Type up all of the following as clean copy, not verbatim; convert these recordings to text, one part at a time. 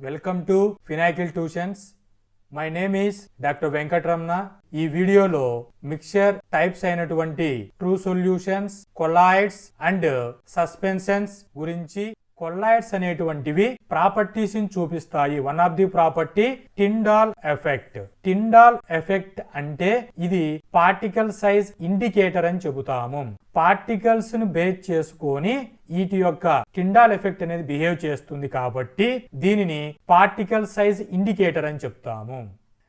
Welcome to pinnacle tuitions. My name is doctor Venkataramana. ఈ వీడియోలో mixture types అయినటువంటి true solutions, colloids and suspensions గురించి. Colloids అనేటువంటివి properties ని చూపిస్తాయి. One of the property Tyndall effect. Tyndall effect అంటే ఇది పార్టికల్ సైజ్ ఇండికేటర్ అని చెబుతాము. పార్టికల్స్ ను బేస్ చేసుకొని వీటి యొక్క టిండాల్ ఎఫెక్ట్ అనేది బిహేవ్ చేస్తుంది కాబట్టి దీనిని పార్టికల్ సైజ్ ఇండికేటర్ అని చెప్తాము.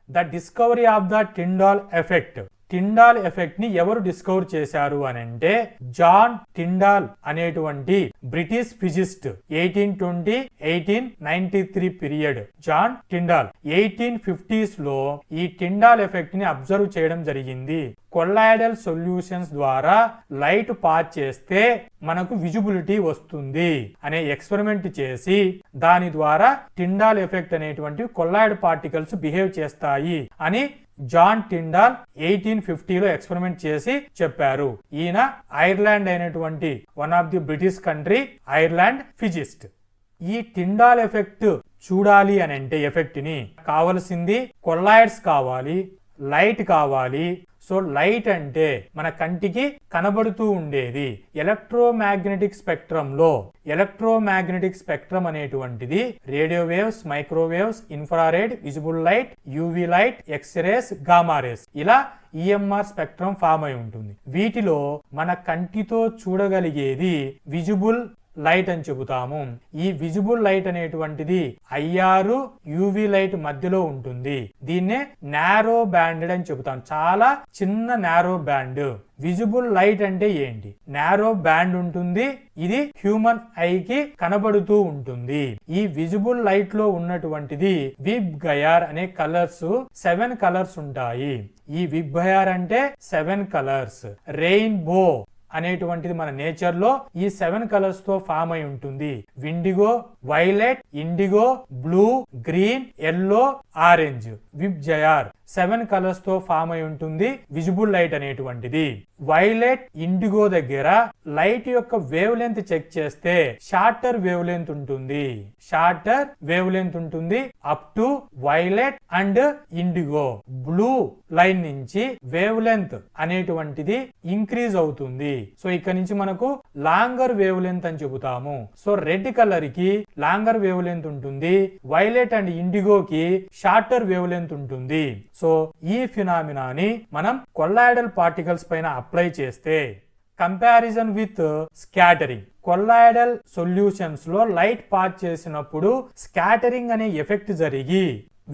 The discovery of the Tyndall effect. Tyndall effect ని ఎవరు డిస్కవర్ చేశారు అని అంటే జాన్ టిండాల్ అనేటువంటి British physicist. 1820-1893 period. John Tyndall 1850s లో ఈ టిండాల్ ఎఫెక్ట్ ని అబ్జర్వ్ చేయడం జరిగింది. కొల్లాయిడల్ సొల్యూషన్స్ ద్వారా లైట్ పాస్ చేస్తే మనకు విజిబిలిటీ వస్తుంది అనే ఎక్స్పెరిమెంట్ చేసి దాని ద్వారా టిండాల్ ఎఫెక్ట్ అనేటువంటి కొల్లాయిడ్ పార్టికల్స్ బిహేవ్ చేస్తాయి అని జాన్ టిండాల్ 1850లో ఎక్స్పెరిమెంట్ చేసి చెప్పారు. ఈయన ఐర్లాండ్ అయినటువంటి one of the British country Ireland physicist. ఈ టిండాల్ ఎఫెక్ట్ చూడాలి అని అంటే ఎఫెక్ట్ ని కావలసింది కొల్లాయిడ్స్ కావాలి, లైట్ కావాలి. సో లైట్ అంటే మన కంటికి కనబడుతూ ఉండేది. ఎలక్ట్రోమాగ్నెటిక్ స్పెక్ట్రమ్ అనేటువంటిది radio waves, microwaves, infrared, visible light, UV light, x-rays, gamma rays, ఇలా ఈఎంఆర్ స్పెక్ట్రమ్ ఫామ్ అయి ఉంటుంది. వీటిలో మన కంటితో చూడగలిగేది విజిబుల్ లైట్ అని చెబుతాము. ఈ విజిబుల్ లైట్ అనేటువంటిది ఐఆర్ యూవి లైట్ మధ్యలో ఉంటుంది. దీన్నే నారో బ్యాండెడ్ అని చెబుతాం. చాలా చిన్న నారో బ్యాండ్. విజిబుల్ లైట్ అంటే ఏంటి? నారో బ్యాండ్ ఉంటుంది. ఇది హ్యూమన్ ఐకి కనబడుతూ ఉంటుంది. ఈ విజిబుల్ లైట్ లో ఉన్నటువంటిది విబ్ గయార్ అనే కలర్స్ 7 కలర్స్ ఉంటాయి. ఈ విబ్ గయార్ అంటే 7 కలర్స్. రెయిన్బో అనేటువంటిది మన నేచర్ లో ఈ 7 కలర్స్ తో ఫామ్ అయి ఉంటుంది. విండిగో, violet, indigo, blue, green, yellow, orange. VIBGYOR 7 colours తో ఫామ్ అయి ఉంటుంది విజిబుల్ లైట్ అనేటువంటిది. వైలెట్, ఇండిగో దగ్గర లైట్ యొక్క వేవ్ లెంత్ చెక్ చేస్తే షార్టర్ వేవ్ లెంత్ ఉంటుంది up to violet and indigo. Blue line నుంచి వేవ్ లెంత్ అనేటువంటిది ఇంక్రీజ్ అవుతుంది. సో ఇక్కడ నుంచి మనకు లాంగర్ వేవ్ లెంత్ అని చెబుతాము. సో రెడ్ కలర్ కి లాంగర్ వేవ్ లెంత్ ఉంటుంది, వైలెట్ అండ్ ఇండిగోకి షార్టర్ వేవ్ లెంత్ ఉంటుంది. సో ఈ ఫినామినాని మనం కొల్లాయిడల్ పార్టికల్స్ పైన అప్లై చేస్తే comparison with scattering. Colloidal solutions లో లైట్ పాస్ చేసినప్పుడు స్కాటరింగ్ అనే ఎఫెక్ట్ జరిగి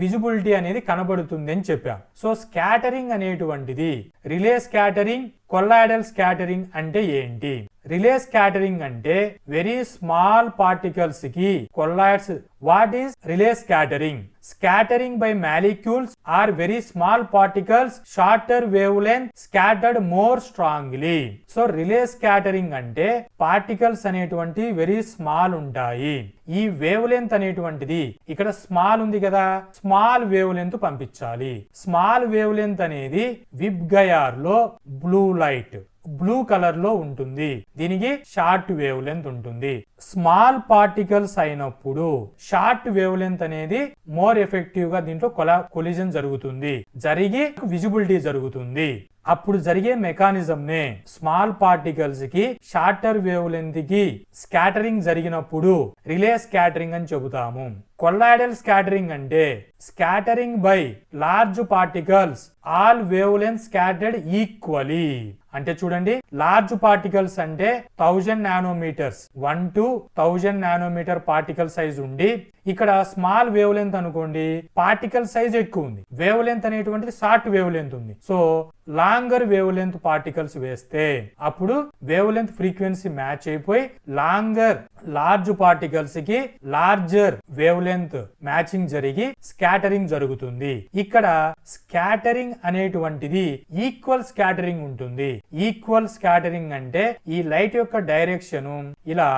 విజిబిలిటీ అనేది కనబడుతుంది అని చెప్పాం. సో స్కాటరింగ్ అనేటువంటిది రిలే స్కాటరింగ్, కొల్లాయిడల్ స్కాటరింగ్ అంటే ఏంటి? రిలే స్కాటరింగ్ అంటే వెరీ స్మాల్ పార్టికల్స్ కి colloids. What is Rayleigh scattering? Scattering by molecules are very small particles, shorter wavelength, scattered more strongly. So relay scattering అంటే particles అనేటువంటి very small ఉంటాయి. ఈ wavelength అనేటువంటిది ఇక్కడ స్మాల్ ఉంది కదా, స్మాల్ వేవ్ లెంత్ పంపించాలి. స్మాల్ వేవ్ లెంత్ అనేది విబ్ గయార్ లో బ్లూ కలర్ లో ఉంటుంది. దీనికి షార్ట్ వేవ్ లెంత్ ఉంటుంది. స్మాల్ పార్టికల్స్ అయినప్పుడు షార్ట్ వేవ్ లెంత్ అనేది మోర్ ఎఫెక్టివ్ గా దీంట్లో కొలిజన్ జరిగి విజిబిలిటీ జరుగుతుంది. అప్పుడు జరిగే మెకానిజం నే స్మాల్ పార్టికల్స్ కి షార్టర్ వేవ్ లెంత్ కి స్కాటరింగ్ జరిగినప్పుడు రిలే స్కాటరింగ్ అని చెబుతాము. కొల్లాయిడల్ స్కాటరింగ్ అంటే scattering by large particles, all wave length scattered equally. అంటే చూడండి, లార్జ్ పార్టికల్స్ అంటే 1000 nanometres, 1 to 1000 nanometre particle size ఉండి, ఇక్కడ స్మాల్ వేవ్ లెంత్ అనుకోండి, పార్టికల్ సైజ్ ఎక్కువ ఉంది, వేవ్ లెంత్ అనేటువంటిది షార్ట్ వేవ్ లెంత్ ఉంది. So longer wave length particles వేస్తే అప్పుడు వేవ్ లెంత్ ఫ్రీక్వెన్సీ మ్యాచ్ అయిపోయి లార్జ్ పార్టికల్స్ కి లార్జర్ వేవ్ లెంత్ మ్యాచింగ్ జరిగి స్కాటరింగ్ జరుగుతుంది. ఇక్కడ స్కాటరింగ్ అనేటువంటిది ఈక్వల్ స్కాటరింగ్ ఉంటుంది. ఈక్వల్ స్కాటరింగ్ అంటే ఈ లైట్ యొక్క డైరెక్షన్ ఇలా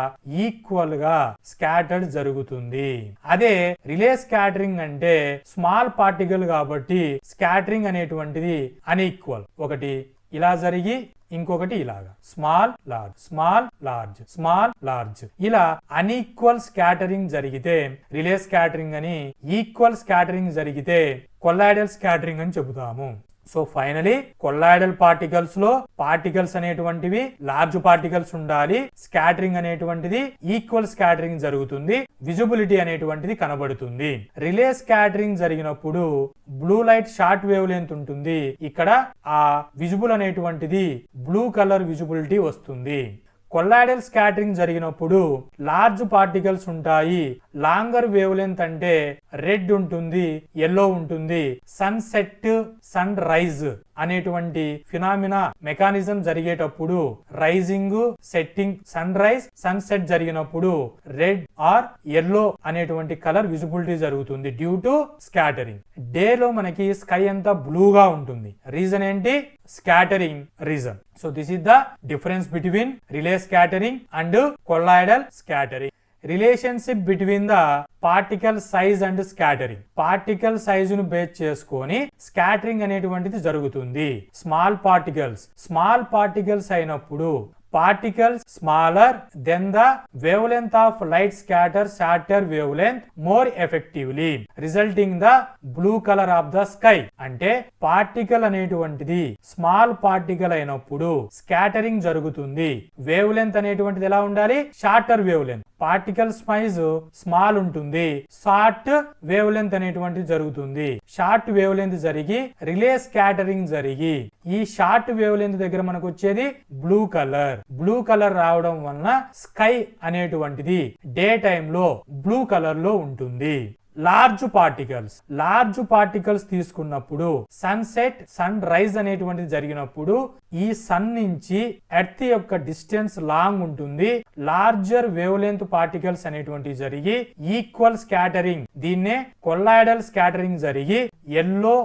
ఈక్వల్ గా స్కాటర్డ్ జరుగుతుంది. అదే రిలే స్కాటరింగ్ అంటే స్మాల్ పార్టికల్ కాబట్టి స్కాటరింగ్ అనేటువంటిది అన్ఈక్వల్. ఒకటి ఇలా జరిగి ఇంకొకటి ఇలాగా small large small large small large. ఇలా అన్ఈక్వల్ స్కాటరింగ్ జరిగితే రిలే స్కాటరింగ్ అని, ఈక్వల్ స్కాటరింగ్ జరిగితే కొల్లాయిడల్ స్కాటరింగ్ అని చెబుతాము. సో ఫైనలీ కొల్లాయిడల్ పార్టికల్స్ లో పార్టికల్స్ అనేటువంటివి లార్జ్ పార్టికల్స్ ఉండాలి, స్కాటరింగ్ అనేటువంటిది ఈక్వల్ స్కాటరింగ్ జరుగుతుంది, విజిబిలిటీ అనేటువంటిది కనబడుతుంది. రిలే స్కాటరింగ్ జరిగినప్పుడు blue light short wave length ఉంటుంది, ఇక్కడ ఆ విజిబుల్ అనేటువంటిది బ్లూ కలర్ విజిబిలిటీ వస్తుంది. కొల్లాయిడల్ స్కాటరింగ్ జరిగినప్పుడు లార్జ్ పార్టికల్స్ ఉంటాయి, లాంగర్ వేవ్ లెంత్ అంటే రెడ్ ఉంటుంది, ఎల్లో ఉంటుంది. సన్ సెట్ సన్ రైజ్ అనేటువంటి ఫినామినా మెకానిజం జరిగేటప్పుడు rising setting sunrise sunset జరిగినప్పుడు రెడ్ ఆర్ ఎల్లో అనేటువంటి కలర్ విజిబిలిటీ జరుగుతుంది డ్యూ టు స్కాటరింగ్. డే లో మనకి స్కై అంతా బ్లూగా ఉంటుంది, రీజన్ ఏంటి? Scattering reason. So this is the difference between Rayleigh scattering and colloidal scattering. Relationship between the particle size and scattering. Particle size ను base చేసుకొని scattering అనేటువంటిది జరుగుతుంది. స్మాల్ పార్టికల్స్ అయినప్పుడు particles smaller then the wavelength of light scatters shorter wavelength more effectively resulting the blue color of the sky. అంటే particle అనేటువంటిది small particle అయినప్పుడు scattering జరుగుతుంది. Wave length అనేటువంటిది ఎలా ఉండాలి? Shorter wave length. Particle size small ఉంటుంది, short wave length అనేటువంటిది జరుగుతుంది. షార్ట్ వేవ్ లెంత్ జరిగి రిలే స్కాటరింగ్ జరిగి ఈ షార్ట్ వేవ్ లెంత్ దగ్గర మనకు వచ్చేది బ్లూ కలర్ రావడం వలన స్కై అనేటువంటిది డే టైమ్ లో బ్లూ కలర్ లో ఉంటుంది. లార్జ్ పార్టికల్స్ తీసుకున్నప్పుడు సన్సెట్ సన్ రైజ్ అనేటువంటిది జరిగినప్పుడు ఈ సన్ నుంచి ఎర్త్ యొక్క డిస్టెన్స్ లాంగ్ ఉంటుంది. లార్జర్ వేవ్ లెంత్ పార్టికల్స్ అనేటువంటివి జరిగి ఈక్వల్ స్కాటరింగ్, దీన్నే కొల్లాయిడల్ స్కాటరింగ్ జరిగి ఎల్లో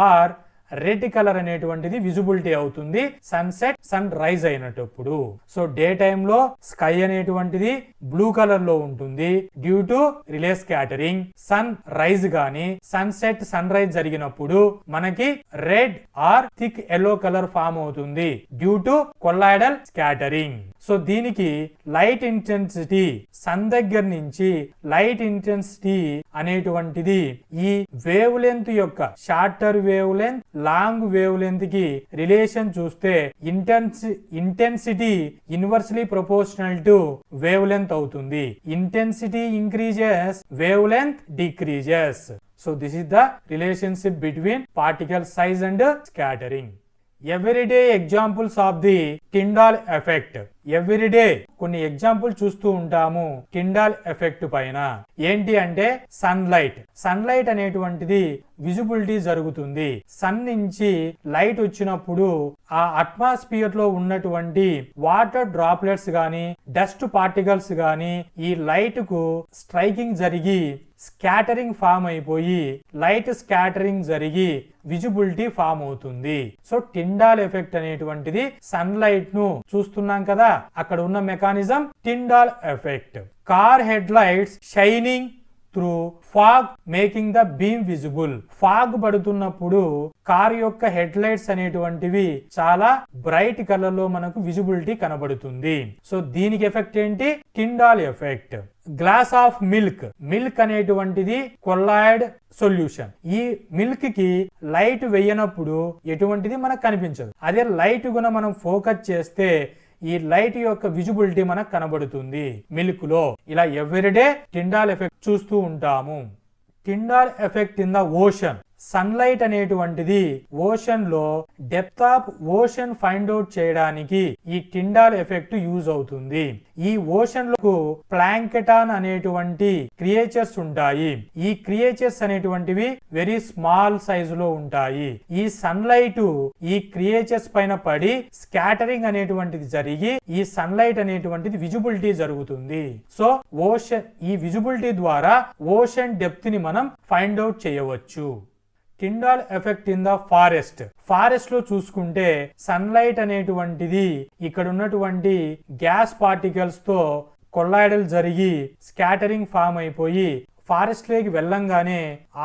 ఆర్ రెడ్ కలర్ అనేటువంటిది విజిబిలిటీ అవుతుంది సన్సెట్ సన్ రైజ్ అయినప్పుడు. సో డే టైమ్ లో స్కై అనేటువంటిది బ్లూ కలర్ లో ఉంటుంది due to Rayleigh scattering. Sunrise గాని సన్సెట్ సన్ రైజ్ జరిగినప్పుడు మనకి red or thick yellow colour form అవుతుంది due to colloidal scattering. So దీనికి లైట్ ఇంటెన్సిటీ, సన్ దగ్గర నుంచి లైట్ ఇంటెన్సిటీ అనేటువంటిది ఈ వేవ్ లెంత్ యొక్క shorter wavelength long wavelength కి రిలేషన్ చూస్తే intensity inversely proportional to wavelength అవుతుంది. Intensity increases, wavelength decreases. So this is the relationship between particle size and scattering. Everyday examples of the Tyndall effect. Everyday కొన్ని example చూస్తూ ఉంటాము Tyndall effect పైన. ఏంటి అంటే sun light అనేటువంటిది visibility జరుగుతుంది. Sun నుంచి లైట్ వచ్చినప్పుడు ఆ అట్మాస్ఫియర్ లో ఉన్నటువంటి వాటర్ డ్రాప్లెట్స్ గాని డస్ట్ పార్టికల్స్ గాని ఈ లైట్ కు స్ట్రైకింగ్ జరిగి స్కాటరింగ్ ఫామ్ అయిపోయి లైట్ స్కాటరింగ్ జరిగి విజిబిలిటీ ఫామ్ అవుతుంది. సో టిండాల్ ఎఫెక్ట్ అనేటువంటిది సన్ లైట్ ను చూస్తున్నాం కదా, అక్కడ ఉన్న mechanism Tyndall effect. Car head lights shining through fog making the beam visible. Fog పడుతున్నప్పుడు కార్ యొక్క హెడ్ లైట్స్ అనేటువంటివి చాలా బ్రైట్ కలర్ లో మనకు విజిబిలిటీ కనబడుతుంది. సో దీనికి ఎఫెక్ట్ ఏంటి? Tyndall effect. Glass of milk అనేటువంటిది కొల్లాయిడ్ సొల్యూషన్. ఈ మిల్క్ కి లైట్ వేయనప్పుడు ఎటువంటిది మనకు కనిపించదు. అదే లైట్ గుణ మనం ఫోకస్ చేస్తే ఈ లైట్ యొక్క విజిబిలిటీ మనకు కనబడుతుంది మిల్క్ లో. ఇలా ఎవ్రీడే టిండాల్ ఎఫెక్ట్ చూస్తూ ఉంటాము. Tyndall effect in the ocean. Sunlight అనేటువంటిది ఓషన్ లో depth of ocean find out చేయడానికి ఈ టిండాల్ ఎఫెక్ట్ యూజ్ అవుతుంది. ఈ ఓషన్ లో ప్లాంకెటాన్ అనేటువంటి క్రియేచర్స్ ఉంటాయి. ఈ క్రియేచర్స్ అనేటువంటివి వెరీ స్మాల్ సైజు లో ఉంటాయి. ఈ సన్లైట్ ఈ క్రియేచర్స్ పైన పడి స్కాటరింగ్ అనేటువంటిది జరిగి ఈ సన్లైట్ అనేటువంటిది విజిబిలిటీ జరుగుతుంది. సో ఓషన్ ఈ విజిబిలిటీ ద్వారా ఓషన్ డెప్త్ ని మనం ఫైండ్ అవుట్ చేయవచ్చు. Tyndall effect in the forest లో చూసుకుంటే సన్లైట్ అనేటువంటిది ఇక్కడ ఉన్నటువంటి గ్యాస్ పార్టికల్స్ తో కొల్లాయిడల్ జరిగి స్కాటరింగ్ ఫామ్ అయిపోయి ఫారెస్ట్ లోకి వెళ్ళంగానే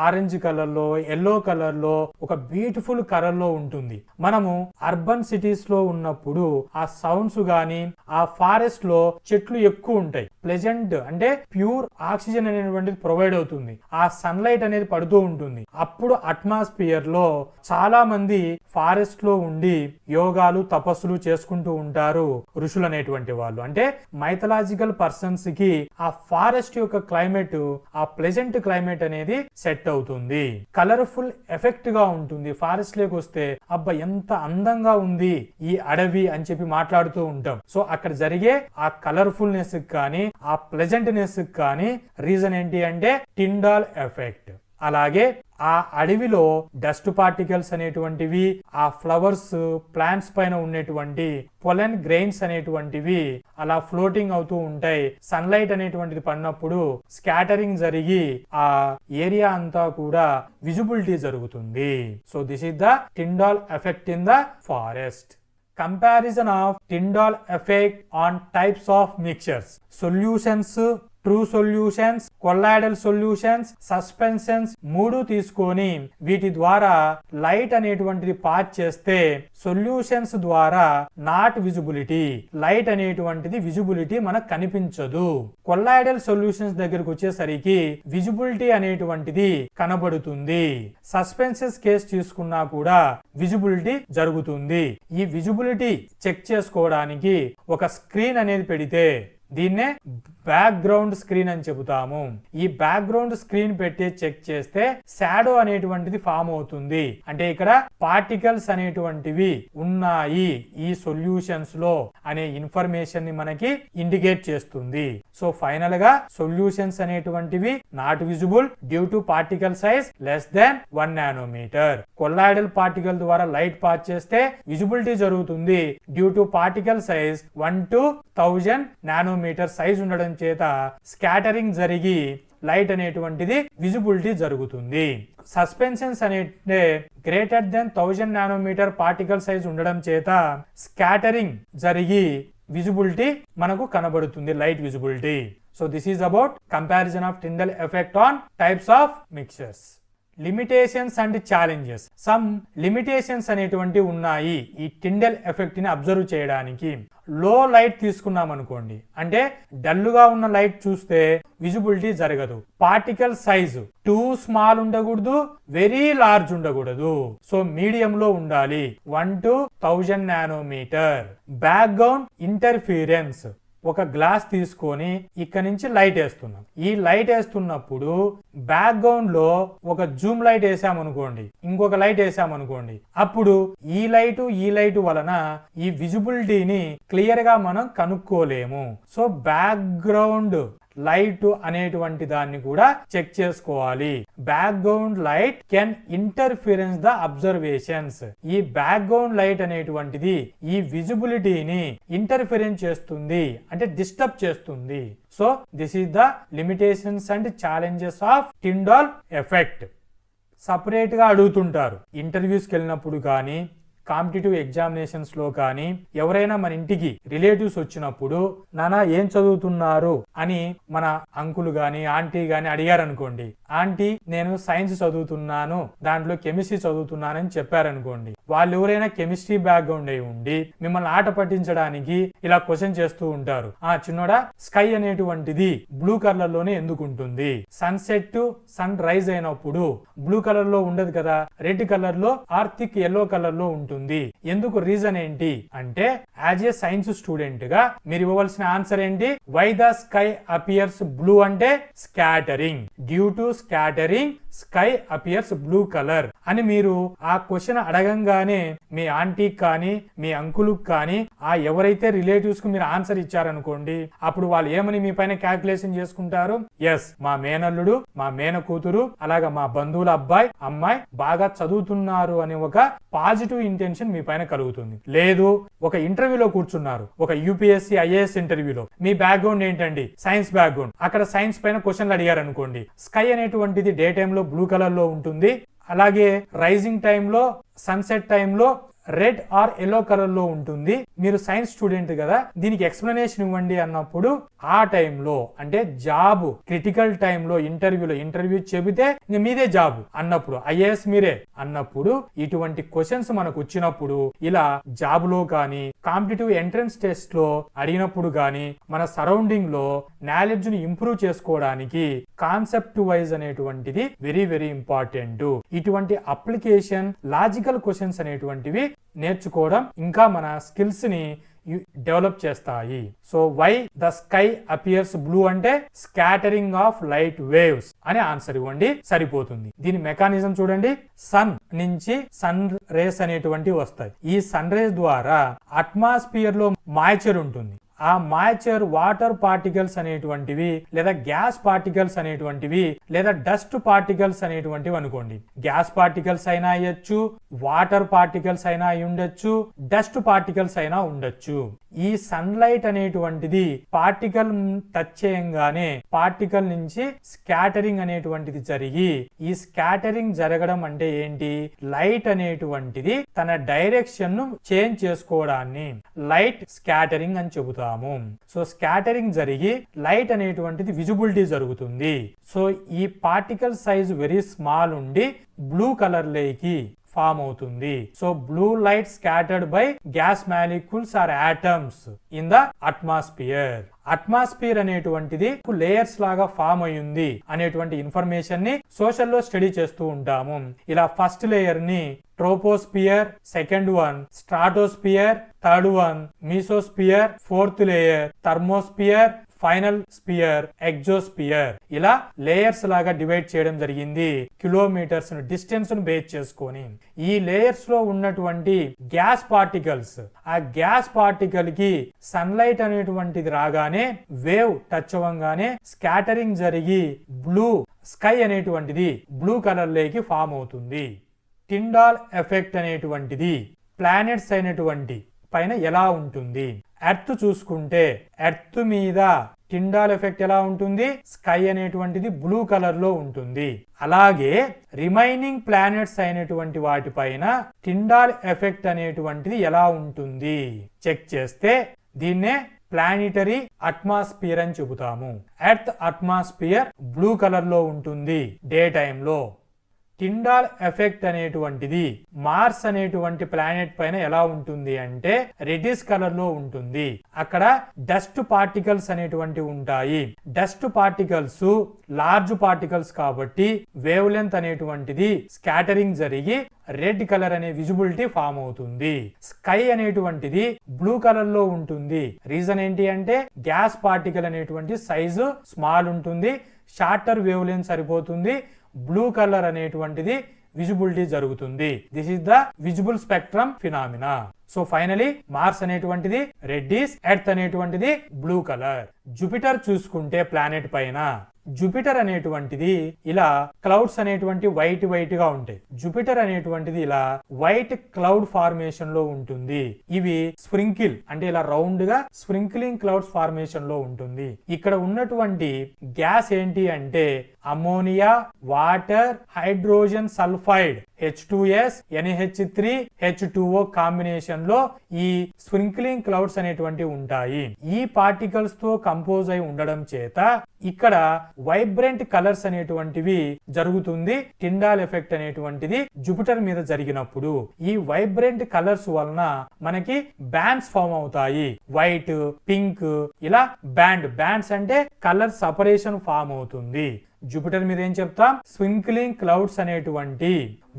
ఆరెంజ్ కలర్ లో, ఎల్లో కలర్ లో, ఒక బ్యూటిఫుల్ కలర్ లో ఉంటుంది. మనము అర్బన్ సిటీస్ లో ఉన్నప్పుడు ఆ సౌండ్స్ గాని, ఆ ఫారెస్ట్ లో చెట్లు ఎక్కువ ఉంటాయి, ప్లెజెంట్ అంటే ప్యూర్ ఆక్సిజన్ అనేటువంటిది ప్రొవైడ్ అవుతుంది, ఆ సన్లైట్ అనేది పడుతూ ఉంటుంది. అప్పుడు అట్మాస్ఫియర్ లో చాలా మంది ఫారెస్ట్ లో ఉండి యోగాలు, తపస్సులు చేసుకుంటూ ఉంటారు ఋషులు అనేటువంటి వాళ్ళు. అంటే మైథలాజికల్ పర్సన్స్ కి ఆ ఫారెస్ట్ యొక్క క్లైమేట్, ఆ ప్లెజెంట్ క్లైమేట్ అనేది సెట్ అవుతుంది. కలర్ఫుల్ ఎఫెక్ట్ గా ఉంటుంది. ఫారెస్ట్ లోకి వస్తే అబ్బా ఎంత అందంగా ఉంది ఈ అడవి అని చెప్పి మాట్లాడుతూ ఉంటాం. సో అక్కడ జరిగే ఆ కలర్ఫుల్నెస్ కానీ, ఆ ప్లెజెంట్నెస్ కానీ రీజన్ ఏంటి అంటే టిండాల్ ఎఫెక్ట్. అలాగే ఆ అడవిలో డస్ట్ పార్టికల్స్ అనేటువంటివి, ఆ ఫ్లవర్స్, ప్లాంట్స్ పైన ఉన్నటువంటి పొలెన్ గ్రెయిన్స్ అనేటువంటివి అలా ఫ్లోటింగ్ అవుతూ ఉంటాయి. సన్లైట్ అనేటువంటిది పడినప్పుడు స్కాటరింగ్ జరిగి ఆ ఏరియా అంతా కూడా విజిబిలిటీ జరుగుతుంది. So this is the Tyndall effect in the forest. Comparison of Tyndall effect on types of mixtures. Solutions, true solutions, colloidal solutions, suspensions మూడు తీసుకొని వీటి ద్వారా లైట్ అనేటువంటిది పాస్ చేస్తే సొల్యూషన్స్ ద్వారా నాట్ విజిబిలిటీ, లైట్ అనేటువంటిది విజిబిలిటీ మనకు కనిపించదు. కొల్లాయిడల్ సొల్యూషన్స్ దగ్గరకు వచ్చేసరికి విజిబిలిటీ అనేటువంటిది కనబడుతుంది. సస్పెన్షన్స్ కేసు తీసుకున్నా కూడా విజిబిలిటీ జరుగుతుంది. ఈ విజిబిలిటీ చెక్ చేసుకోవడానికి ఒక స్క్రీన్ అనేది పెడితే దీన్నే బ్యాక్గ్రౌండ్ స్క్రీన్ అని చెబుతాము. ఈ బ్యాక్గ్రౌండ్ స్క్రీన్ పెట్టి చెక్ చేస్తే షాడో అనేటువంటిది ఫామ్ అవుతుంది. అంటే ఇక్కడ పార్టికల్స్ అనేటువంటివి ఉన్నాయి ఈ సొల్యూషన్స్ లో అనే ఇన్ఫర్మేషన్ ని మనకి ఇండికేట్ చేస్తుంది. సో ఫైనల్ గా సొల్యూషన్స్ అనేటువంటివి not visible due to particle size less than 1 nanometre. Colloidal particle ద్వారా లైట్ పాస్ చేస్తే విజిబిలిటీ జరుగుతుంది due to particle size 1 to 1000 nanometre size ఉండడం చేత స్కాటరింగ్ జరిగి లైట్ అనేటువంటిది విజిబిలిటీ జరుగుతుంది. సస్పెన్షన్స్ అంటే greater than 1000 nanometre particle size ఉండడం చేత స్కాటరింగ్ జరిగి విజిబిలిటీ మనకు కనబడుతుంది, light visibility. So this is about comparison of Tyndall effect on types of mixtures. Limitations and challenges. Some limitations అనేటువంటి ఉన్నాయి ఈ టిండల్ ఎఫెక్ట్ ని అబ్జర్వ్ చేయడానికి. లో లైట్ తీసుకున్నాం అనుకోండి, అంటే డల్లుగా ఉన్న లైట్ చూస్తే విజిబిలిటీ జరగదు. పార్టికల్ సైజు టూ స్మాల్ ఉండకూడదు, వెరీ లార్జ్ ఉండకూడదు. సో మీడియం లో ఉండాలి, 1 to 1000 నానోమీటర్. Background interference. ఒక గ్లాస్ తీసుకొని ఇక్కడ నుంచి లైట్ వేస్తున్నాం. ఈ లైట్ వేస్తున్నప్పుడు బ్యాక్గ్రౌండ్ లో ఒక జూమ్ లైట్ వేసామనుకోండి, ఇంకొక లైట్ వేసామనుకోండి, అప్పుడు ఈ లైట్ వలన ఈ విజిబిలిటీని క్లియర్ గా మనం కనుక్కోలేము. సో బ్యాక్గ్రౌండ్ లైట్ అనేటువంటి దాన్ని కూడా చెక్ చేసుకోవాలి. Background light can interference the observations. ఈ బ్యాక్గ్రౌండ్ లైట్ అనేటువంటిది ఈ విజిబిలిటీని ఇంటర్ఫిరెన్స్ చేస్తుంది, అంటే డిస్టర్బ్ చేస్తుంది. So this is the limitations and challenges of Tyndall effect. Separate గా అడుగుతుంటారు ఇంటర్వ్యూస్కి వెళ్ళినప్పుడు కానీ, కాంపిటేటివ్ ఎగ్జామినేషన్స్ లో కానీ, ఎవరైనా మన ఇంటికి రిలేటివ్స్ వచ్చినప్పుడు నానా ఏం చదువుతున్నారు అని మన అంకుల్ గాని, ఆంటీ గాని అడిగారు అనుకోండి. ఆంటీ నేను సైన్స్ చదువుతున్నాను, దాంట్లో కెమిస్ట్రీ చదువుతున్నానని చెప్పారనుకోండి. వాళ్ళు ఎవరైనా కెమిస్ట్రీ బ్యాక్గ్రౌండ్ అయి ఉండి మిమ్మల్ని ఆట పట్టించడానికి ఇలా క్వశ్చన్ చేస్తూ ఉంటారు. చిన్నోడా స్కై అనేటువంటిది బ్లూ కలర్ లోనే ఎందుకు ఉంటుంది? సన్సెట్, సన్ రైజ్ అయినప్పుడు బ్లూ కలర్ లో ఉండదు కదా, రెడ్ కలర్ లో ఆర్ థిక్ ఎల్లో కలర్ లో ఉంటుంది. ఎందుకు? రీజన్ ఏంటి అంటే యాజ్ ఏ సైన్స్ స్టూడెంట్ గా మీరు ఇవ్వవలసిన ఆన్సర్ ఏంటి? Why the sky appears blue అంటే scattering. Due to scattering sky appears blue colour అని మీరు ఆ క్వశ్చన్ అడగంగానే మీ ఆంటీకి కానీ, మీ అంకుల్కి కానీ, ఆ ఎవరైతే రిలేటివ్స్ కు మీరు ఆన్సర్ ఇచ్చారనుకోండి, అప్పుడు వాళ్ళు ఏమని మీ పైన క్యాల్కులేషన్ చేసుకుంటారు? ఎస్, మా మేనల్లుడు, మా మేన కూతురు, అలాగా మా బంధువుల అబ్బాయి, అమ్మాయి బాగా చదువుతున్నారు అనే ఒక పాజిటివ్ ఇంటెన్షన్ మీ పైన కలుగుతుంది. లేదు, ఒక ఇంటర్వ్యూలో కూర్చున్నారు, ఒక యూపీఎస్సీ ఐఏఎస్ ఇంటర్వ్యూలో, మీ బ్యాక్గ్రౌండ్ ఏంటండి? Science background. అక్కడ సైన్స్ పైన క్వశ్చన్లు అడిగారు అనుకోండి, స్కై అనేటువంటిది డే టైమ్ లో బ్లూ కలర్ లో ఉంటుంది, అలాగే రైజింగ్ టైంలో, సన్సెట్ టైంలో రెడ్ ఆర్ ఎల్లో కలర్ లో ఉంటుంది. మీరు సైన్స్ స్టూడెంట్ కదా, దీనికి ఎక్స్ప్లెనేషన్ ఇవ్వండి అన్నప్పుడు ఆ టైంలో అంటే జాబ్ క్రిటికల్ టైంలో ఇంటర్వ్యూ చెబితే మీదే జాబ్ అన్నప్పుడు, ఐఏఎస్ మీరే అన్నప్పుడు, ఇటువంటి క్వశ్చన్స్ మనకు వచ్చినప్పుడు ఇలా జాబ్ లో కానీ కాంపిటేటివ్ ఎంట్రన్స్ టెస్ట్ లో అడిగినప్పుడు కానీ మన సరౌండింగ్ లో నాలెడ్జ్ ని ఇంప్రూవ్ చేసుకోవడానికి కాన్సెప్ట్ వైజ్ అనేటువంటిది వెరీ వెరీ ఇంపార్టెంట్. ఇటువంటి అప్లికేషన్ లాజికల్ క్వశ్చన్స్ అనేటువంటివి నేర్చుకోవడం ఇంకా మన స్కిల్స్ ని డెవలప్ చేస్తాయి. So why the sky appears blue అంటే స్కాటరింగ్ ఆఫ్ లైట్ వేవ్స్ అని ఆన్సర్ ఇవ్వండి, సరిపోతుంది. దీని మెకానిజం చూడండి. సన్ నుంచి సన్ రేస్ అనేటువంటివి వస్తాయి. ఈ సన్ రేస్ ద్వారా అట్మాస్ఫియర్ లో మాయిశ్చర్ ఉంటుంది. ఆ మాయిశ్చర్ వాటర్ పార్టికల్స్ అనేటువంటివి లేదా గ్యాస్ పార్టికల్స్ అనేటువంటివి లేదా డస్ట్ పార్టికల్స్ అనేటువంటివి అనుకోండి. గ్యాస్ పార్టికల్స్ అయినా అయ్యొచ్చు, వాటర్ పార్టికల్స్ అయినా అయి ఉండొచ్చు, డస్ట్ పార్టికల్స్ అయినా ఉండొచ్చు. ఈ సన్లైట్ అనేటువంటిది పార్టికల్ టచ్ చేయంగానే పార్టికల్ నుంచి స్కాటరింగ్ అనేటువంటిది జరిగి, ఈ స్కాటరింగ్ జరగడం అంటే ఏంటి? లైట్ అనేటువంటిది తన డైరెక్షన్ ను చేంజ్ చేసుకోవడాన్ని లైట్ స్కాటరింగ్ అని చెబుతారు. సో స్కాటరింగ్ జరిగి లైట్ అనేటువంటిది విజిబిలిటీ జరుగుతుంది. సో ఈ పార్టికల్ సైజ్ వెరీ స్మాల్ ఉండి బ్లూ కలర్ లేకి ఫామ్ అవుతుంది. So blue light scattered by gas molecules or atoms in the atmosphere. Atmosphere అనేటువంటిది లేయర్స్ లాగా ఫామ్ అయ్యింది అనేటువంటి ఇన్ఫర్మేషన్ ని సోషల్ లో స్టడీ చేస్తూ ఉంటాము. ఇలా ఫస్ట్ లేయర్ ని troposphere, second one stratosphere, third one mesosphere, fourth layer thermosphere, final sphere exosphere. ఇలా లేయర్స్ లాగా డివైడ్ చేయడం జరిగింది కిలోమీటర్స్ డిస్టెన్స్ ను బేస్ చేసుకొని. ఈ లేయర్స్ లో ఉన్నటువంటి గ్యాస్ పార్టికల్స్, ఆ గ్యాస్ పార్టికల్ కి సన్లైట్ అనేటువంటిది రాగానే వేవ్ టచ్ అవ్వగానే స్కాటరింగ్ జరిగి బ్లూ స్కై అనేటువంటిది బ్లూ కలర్ లేకి ఫామ్ అవుతుంది. టిండాల్ ఎఫెక్ట్ అనేటువంటిది ప్లానెట్స్ అయినటువంటి పైన ఎలా ఉంటుంది? ఎర్త్ చూసుకుంటే ఎర్త్ మీద టిండాల్ ఎఫెక్ట్ ఎలా ఉంటుంది? స్కై అనేటువంటిది బ్లూ కలర్ లో ఉంటుంది. అలాగే రిమైనింగ్ ప్లానెట్స్ అయినటువంటి వాటిపైన టిండాల్ ఎఫెక్ట్ అనేటువంటిది ఎలా ఉంటుంది చెక్ చేస్తే దీన్నే ప్లానిటరీ అట్మాస్ఫియర్ అని చెబుతాము. ఎర్త్ అట్మాస్ఫియర్ బ్లూ కలర్ లో ఉంటుంది డే టైంలో. టిండాల్ ఎఫెక్ట్ అనేటువంటిది మార్స్ అనేటువంటి ప్లానెట్ పైన ఎలా ఉంటుంది అంటే రెడ్డిష్ కలర్ లో ఉంటుంది. అక్కడ డస్ట్ పార్టికల్స్ అనేటువంటి ఉంటాయి. డస్ట్ పార్టికల్స్ లార్జ్ పార్టికల్స్ కాబట్టి వేవ్ లెంత్ అనేటువంటిది స్కాటరింగ్ జరిగి రెడ్ కలర్ అనే విజిబిలిటీ ఫామ్ అవుతుంది. స్కై అనేటువంటిది బ్లూ కలర్ లో ఉంటుంది. రీజన్ ఏంటి అంటే గ్యాస్ పార్టికల్ అనేటువంటి సైజు స్మాల్ ఉంటుంది, షార్టర్ వేవ్ లెంత్ సరిపోతుంది, బ్లూ కలర్ అనేటువంటిది విజిబిలిటీ జరుగుతుంది. This is the visible spectrum phenomena. So finally Mars అనేటువంటిది రెడ్డిష్, ఎర్త్ అనేటువంటిది బ్లూ కలర్. జూపిటర్ చూసుకుంటే ప్లానెట్ పైన జూపిటర్ అనేటువంటిది ఇలా క్లౌడ్స్ అనేటువంటి వైట్ గా ఉంటాయి. జూపిటర్ అనేటువంటిది ఇలా వైట్ క్లౌడ్ ఫార్మేషన్ లో ఉంటుంది. ఇవి స్ప్రింకిల్ అంటే ఇలా రౌండ్ గా స్ప్రింక్లింగ్ క్లౌడ్స్ ఫార్మేషన్ లో ఉంటుంది. ఇక్కడ ఉన్నటువంటి గ్యాస్ ఏంటి అంటే ammonia, water, hydrogen sulphide H2S, NH3, H2O combination లో ఈ స్ప్రింక్లింగ్ క్లౌడ్స్ అనేటువంటివి ఉంటాయి. ఈ పార్టికల్స్ తో కంపోజ్ అయి ఉండడం చేత ఇక్కడ వైబ్రెంట్ కలర్స్ అనేటువంటివి జరుగుతుంది. టిండాల్ ఎఫెక్ట్ అనేటువంటిది జూపిటర్ మీద జరిగినప్పుడు ఈ వైబ్రెంట్ కలర్స్ వలన మనకి బ్యాండ్స్ ఫామ్ అవుతాయి. వైట్, పింక్ ఇలా బ్యాండ్స్ అంటే కలర్ సపరేషన్ ఫామ్ అవుతుంది. జూపిటర్ మీద ఏం చెప్తాం? స్ప్రింక్లింగ్ క్లౌడ్స్ అనేటువంటి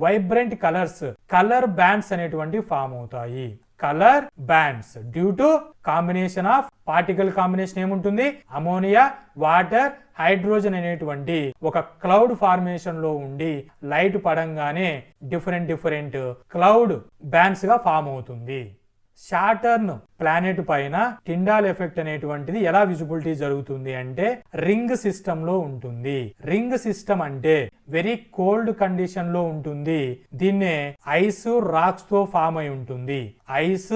వైబ్రెంట్ కలర్స్, కలర్ బ్యాండ్స్ అనేటువంటి ఫామ్ అవుతాయి. Colour bands due to combination of particle combination ఏముంటుంది? అమోనియా, వాటర్, హైడ్రోజన్ అనేటువంటి ఒక క్లౌడ్ ఫార్మేషన్ లో ఉండి లైట్ పడంగానే డిఫరెంట్ క్లౌడ్ బ్యాండ్స్ గా ఫామ్ అవుతుంది. సాటర్న్ ప్లానెట్ పైన టిండాల్ ఎఫెక్ట్ అనేటువంటిది ఎలా విజిబిలిటీ జరుగుతుంది అంటే రింగ్ సిస్టమ్ లో ఉంటుంది. రింగ్ సిస్టమ్ అంటే వెరీ కోల్డ్ కండిషన్ లో ఉంటుంది. దీన్నే ఐస్, రాక్స్ తో ఫామ్ అయి ఉంటుంది. ఐస్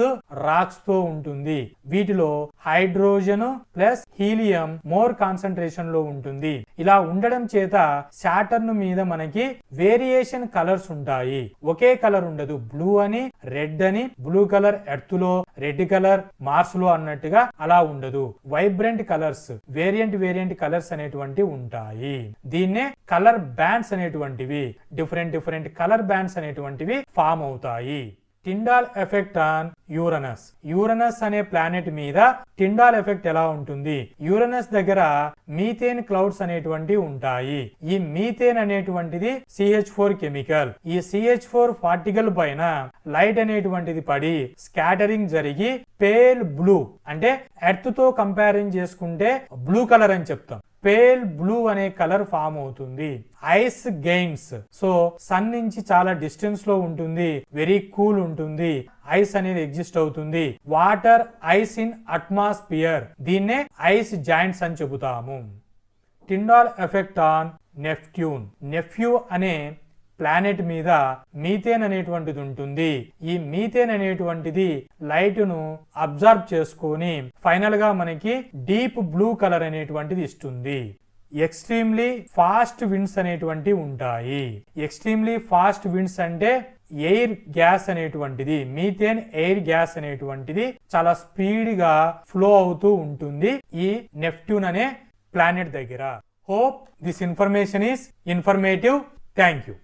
రాక్స్ తో ఉంటుంది. వీటిలో hydrogen plus helium more concentration లో ఉంటుంది. ఇలా ఉండడం చేత సాటర్న్ మీద మనకి వేరియేషన్ కలర్స్ ఉంటాయి. ఒకే కలర్ ఉండదు. బ్లూ అని, రెడ్ అని, బ్లూ కలర్ ఎర్త్ లో, రెడ్ కలర్ మార్స్ లో అన్నట్టుగా అలా ఉండదు. వైబ్రెంట్ కలర్స్, వేరియంట్ కలర్స్ అనేటువంటి ఉంటాయి. దీన్నే కలర్ బ్యాండ్స్ అనేటువంటివి, డిఫరెంట్ కలర్ బ్యాండ్స్ అనేటువంటివి ఫామ్ అవుతాయి. Tyndall effect on Uranus. Uranus అనే ప్లానెట్ మీద టిండాల్ ఎఫెక్ట్ ఎలా ఉంటుంది? యూరనస్ దగ్గర మీథేన్ క్లౌడ్స్ అనేటువంటివి ఉంటాయి. ఈ మీథేన్ అనేటువంటిది CH4 కెమికల్. ఈ CH4 పార్టికల్ పైన లైట్ అనేటువంటిది పడి స్కాటరింగ్ జరిగి పేల్ బ్లూ, అంటే ఎర్త్ తో కంపారిజన్ చేసుకుంటే బ్లూ కలర్ అని చెప్తాం. పేల్ బ్లూ అనే కలర్ ఫామ్ అవుతుంది. ఐస్ గెయిన్స్, సో సన్ నుంచి చాలా డిస్టెన్స్ లో ఉంటుంది, వెరీ కూల్ ఉంటుంది, ఐస్ అనేది ఎగ్జిస్ట్ అవుతుంది. వాటర్ ఐస్ ఇన్ అట్మాస్ఫియర్, దీన్నే ఐస్ జాయింట్స్ అని చెబుతాము. Tyndall effect on Neptune. Neptune అనే ప్లానెట్ మీద మీథేన్ అనేటువంటిది ఉంటుంది. ఈ మీథేన్ అనేటువంటిది లైట్ ను అబ్జర్వ్ చేసుకొని ఫైనల్ గా మనకి డీప్ బ్లూ కలర్ అనేటువంటిది ఇస్తుంది. ఎక్స్ట్రీమ్లీ ఫాస్ట్ విండ్స్ అనేటువంటివి ఉంటాయి. ఎక్స్ట్రీమ్లీ ఫాస్ట్ విండ్స్ అంటే ఎయిర్ గ్యాస్ అనేటువంటిది, మీథేన్ ఎయిర్ గ్యాస్ అనేటువంటిది చాలా స్పీడ్ గా ఫ్లో అవుతూ ఉంటుంది ఈ నెప్ట్యూన్ అనే ప్లానెట్ దగ్గర. Hope this information is informative. Thank you.